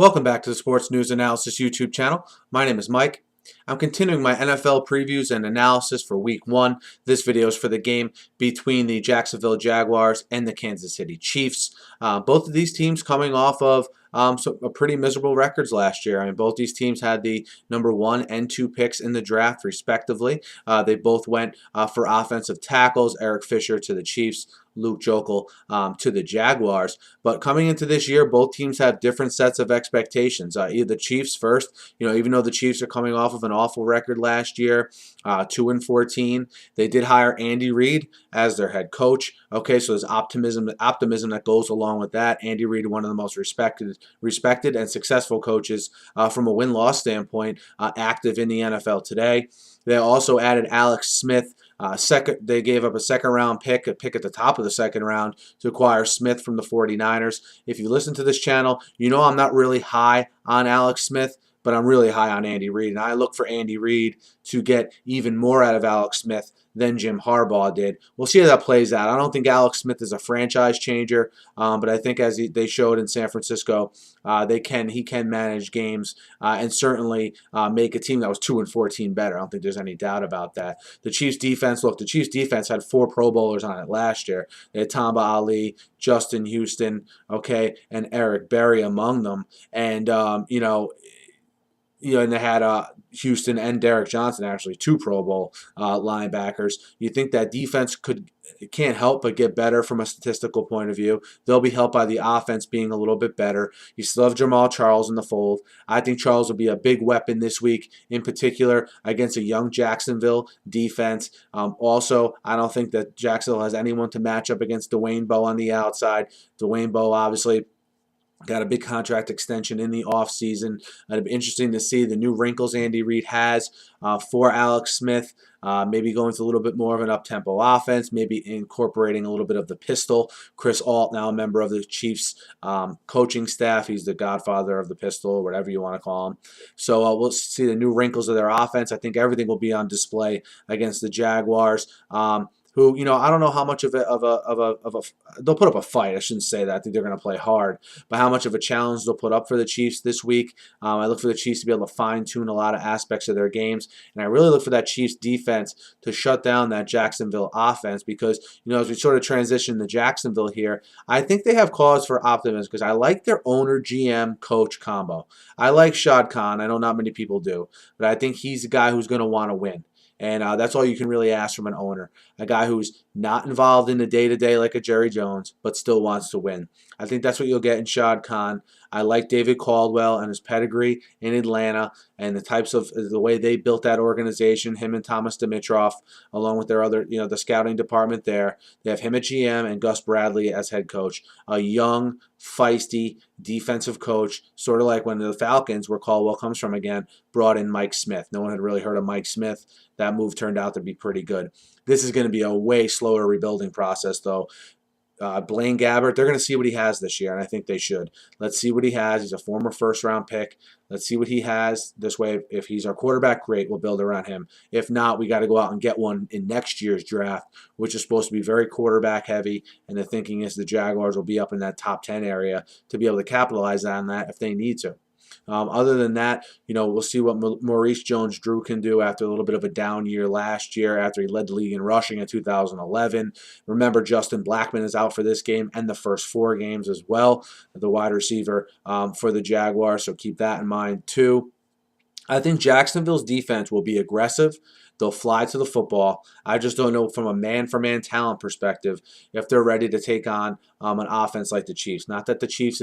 Welcome back to the Sports News Analysis YouTube channel. My name is Mike. I'm continuing my NFL previews and analysis for Week 1. This video is for the game between the Jacksonville Jaguars and the Kansas City Chiefs. Both of these teams coming off of pretty miserable records last year. I mean, both these teams had the number 1 and 2 picks in the draft, respectively. They both went for offensive tackles. Eric Fisher to the Chiefs, Luke Jokel to the Jaguars. But coming into this year, both teams have different sets of expectations. Either the Chiefs first, even though the Chiefs are coming off of an awful record last year, 2-14, they did hire Andy Reid as their head coach. Okay, so there's optimism that goes along with that. Andy Reid, one of the most respected and successful coaches from a win-loss standpoint, active in the NFL today. They also added Alex Smith. They gave up a second-round pick, a pick at the top of the second round, to acquire Smith from the 49ers. If you listen to this channel, you know I'm not really high on Alex Smith, but I'm really high on Andy Reid. And I look for Andy Reid to get even more out of Alex Smith than Jim Harbaugh did. We'll see how that plays out. I don't think Alex Smith is a franchise changer, but I think as they showed in San Francisco, he can manage games and certainly make a team that was 2-14 better. I don't think there's any doubt about that. The Chiefs defense, the Chiefs defense had 4 Pro Bowlers on it last year. They had Tamba Ali, Justin Houston, and Eric Berry among them, and and they had Houston and Derek Johnson, actually 2 Pro Bowl linebackers. You think that defense can't help but get better from a statistical point of view. They'll be helped by the offense being a little bit better. You still have Jamal Charles in the fold. I think Charles will be a big weapon this week, in particular against a young Jacksonville defense. Also, I don't think that Jacksonville has anyone to match up against Dwayne Bowe on the outside. Dwayne Bowe, obviously, got a big contract extension in the offseason. It'll be interesting to see the new wrinkles Andy Reid has for Alex Smith. Maybe going to a little bit more of an up-tempo offense, maybe incorporating a little bit of the pistol. Chris Alt, now a member of the Chiefs coaching staff. He's the godfather of the pistol, whatever you want to call him. So we'll see the new wrinkles of their offense. I think everything will be on display against the Jaguars. Who, I don't know how much they'll put up a fight. I shouldn't say that. I think they're going to play hard. But how much of a challenge they'll put up for the Chiefs this week. I look for the Chiefs to be able to fine-tune a lot of aspects of their games. And I really look for that Chiefs defense to shut down that Jacksonville offense because, as we sort of transition to Jacksonville here, I think they have cause for optimism because I like their owner, GM, coach combo. I like Shad Khan. I know not many people do. But I think he's a guy who's going to want to win. And that's all you can really ask from an owner. A guy who's not involved in the day-to-day like a Jerry Jones, but still wants to win. I think that's what you'll get in Shad Khan. I like David Caldwell and his pedigree in Atlanta and the way they built that organization, him and Thomas Dimitroff, along with their other, the scouting department there. They have him at GM and Gus Bradley as head coach. A young, feisty defensive coach, sort of like when the Falcons, where Caldwell comes from again, brought in Mike Smith. No one had really heard of Mike Smith. That move turned out to be pretty good. This is going to be a way slower rebuilding process, though. Blaine Gabbert, they're going to see what he has this year, and I think they should. Let's see what he has. He's a former first-round pick. Let's see what he has. This way, if he's our quarterback, great, we'll build around him. If not, we got to go out and get one in next year's draft, which is supposed to be very quarterback-heavy, and the thinking is the Jaguars will be up in that top 10 area to be able to capitalize on that if they need to. Other than that, we'll see what Maurice Jones-Drew can do after a little bit of a down year last year after he led the league in rushing in 2011. Remember, Justin Blackmon is out for this game and the first 4 games as well, the wide receiver for the Jaguars, so keep that in mind too. I think Jacksonville's defense will be aggressive. They'll fly to the football. I just don't know from a man-for-man talent perspective if they're ready to take on an offense like the Chiefs. Not that the Chiefs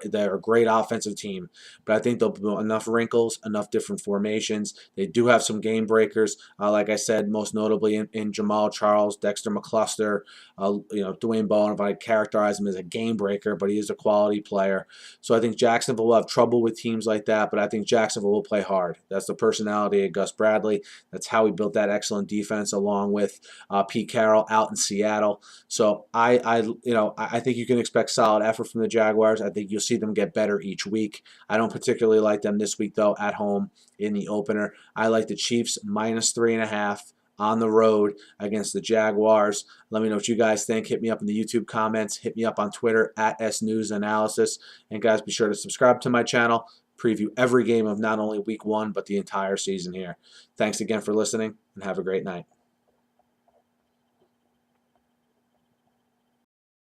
they're a great offensive team, but I think they'll be enough wrinkles, enough different formations. They do have some game breakers, like I said, most notably in Jamal Charles, Dexter McCluster, Dwayne Bowe. If I characterize him as a game breaker, but he is a quality player. So I think Jacksonville will have trouble with teams like that, but I think Jacksonville will play hard. That's the personality of Gus Bradley. That's how he built that excellent defense along with Pete Carroll out in Seattle. So I think you can expect solid effort from the Jaguars. I think you'll see them get better each week. I don't particularly like them this week though at home in the opener. I like the Chiefs -3.5 on the road against the Jaguars. Let me know what you guys think. Hit me up in the YouTube comments. Hit me up on Twitter at SNewsAnalysis. And guys, be sure to subscribe to my channel. Preview every game of not only week 1, but the entire season here. Thanks again for listening, and have a great night.